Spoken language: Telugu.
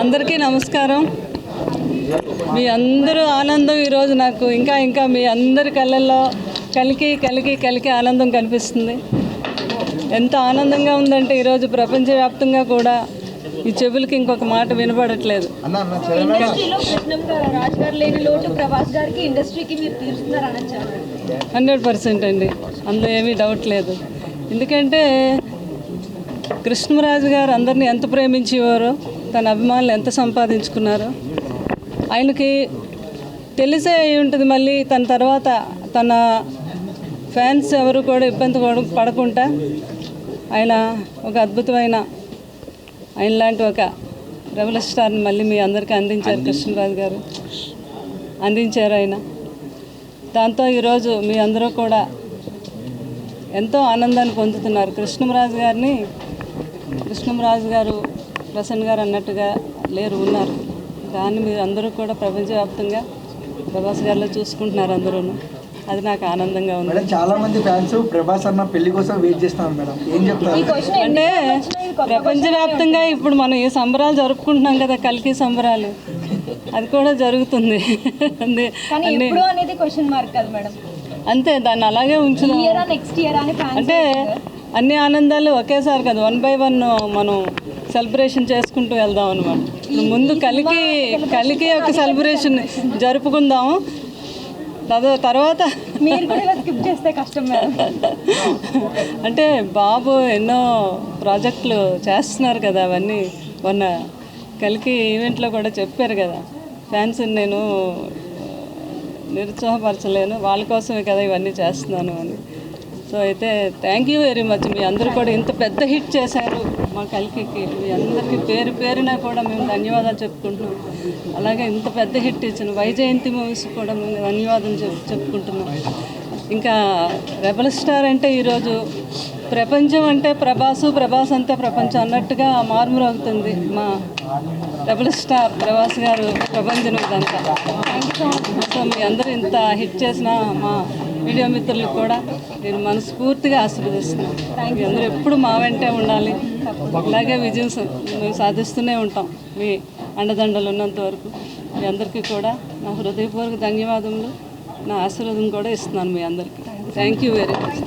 అందరికీ నమస్కారం. మీ అందరూ ఆనందం ఈరోజు నాకు ఇంకా మీ అందరి కళ్ళల్లో కలికి ఆనందం కనిపిస్తుంది. ఎంత ఆనందంగా ఉందంటే ఈరోజు ప్రపంచవ్యాప్తంగా కూడా ఈ చెవులకి ఇంకొక మాట వినపడట్లేదు. 100% అండి, అందులో ఏమీ డౌట్ లేదు. ఎందుకంటే కృష్ణరాజు గారు అందరినీ ఎంత ప్రేమించేవారో, తన అభిమానులు ఎంత సంపాదించుకున్నారో ఆయనకి తెలిసే ఉంటుంది. మళ్ళీ తన తర్వాత తన ఫ్యాన్స్ ఎవరు కూడా ఇబ్బంది పడకుండా ఆయన ఒక అద్భుతమైన ఆయన లాంటి ఒక రెబల్ స్టార్ని మళ్ళీ మీ అందరికీ అందించారు. కృష్ణరాజు గారు అందించారు ఆయన. దాంతో ఈరోజు మీ అందరూ కూడా ఎంతో ఆనందాన్ని పొందుతున్నారు. కృష్ణరాజు గారు ప్రసన్న గారు అన్నట్టుగా ఉన్నారు. దాన్ని మీరు అందరూ కూడా ప్రపంచవ్యాప్తంగా ప్రభాస్ గారిలో చూసుకుంటున్నారు అందరూ. అది నాకు ఆనందంగా ఉంది. చాలా మంది ఫ్యాన్స్ ప్రభాస్ అన్న పెళ్లి కోసం వెయిట్ చేస్తున్నారు మేడం, ఏం చెప్తారు? అంటే ప్రపంచవ్యాప్తంగా ఇప్పుడు మనం ఈ సంబరాలు జరుపుకుంటున్నాం కదా, కలికి సంబరాలు, అది కూడా జరుగుతుంది. అంతే, దాన్ని అలాగే ఉంచుదాం. అంటే అన్ని ఆనందాలు ఒకేసారి కదా, 1 by 1 మనం సెలబ్రేషన్ చేసుకుంటూ వెళ్దాం అనమాట. ఇప్పుడు ముందు కలికి ఒక సెలబ్రేషన్ జరుపుకుందాము, తర్వాత అంటే బాబు ఎన్నో ప్రాజెక్టులు చేస్తున్నారు కదా, అవన్నీ మొన్న కలికి ఈవెంట్లో కూడా చెప్పారు కదా, ఫ్యాన్స్ నేను నిరుత్సాహపరచలేను, వాళ్ళ కోసమే కదా ఇవన్నీ చేస్తున్నాను అని. సో అయితే థ్యాంక్ యూ వెరీ మచ్. మీ అందరూ కూడా ఇంత పెద్ద హిట్ చేశారు మా కలికి. మీ అందరికీ పేరున కూడా మేము ధన్యవాదాలు చెప్పుకుంటున్నాం. అలాగే ఇంత పెద్ద హిట్ ఇచ్చిన వైజయంతి మూవీస్ కూడా మేము ధన్యవాదాలు చెప్పుకుంటున్నాం. ఇంకా రెబల్ స్టార్ అంటే ఈరోజు ప్రపంచం అంటే ప్రభాస్ అంతే ప్రపంచం అన్నట్టుగా మారుమోగుతుంది. మా రెబల్ స్టార్ ప్రభాస్ గారు ప్రపంచం ఇదంతా. సో మీ అందరూ ఇంత హిట్ చేసిన మా మీడియా మిత్రులకు కూడా నేను మనస్ఫూర్తిగా ఆశీర్వదిస్తున్నాను. మీ అందరూ ఎప్పుడు మా వెంటే ఉండాలి, అలాగే విజయం మేము సాధిస్తూనే ఉంటాం. మీ అండదండలు ఉన్నంత వరకు మీ అందరికీ కూడా నా హృదయపూర్వక ధన్యవాదములు, నా ఆశీర్వాదం కూడా ఇస్తున్నాను మీ అందరికీ. Thank you very much.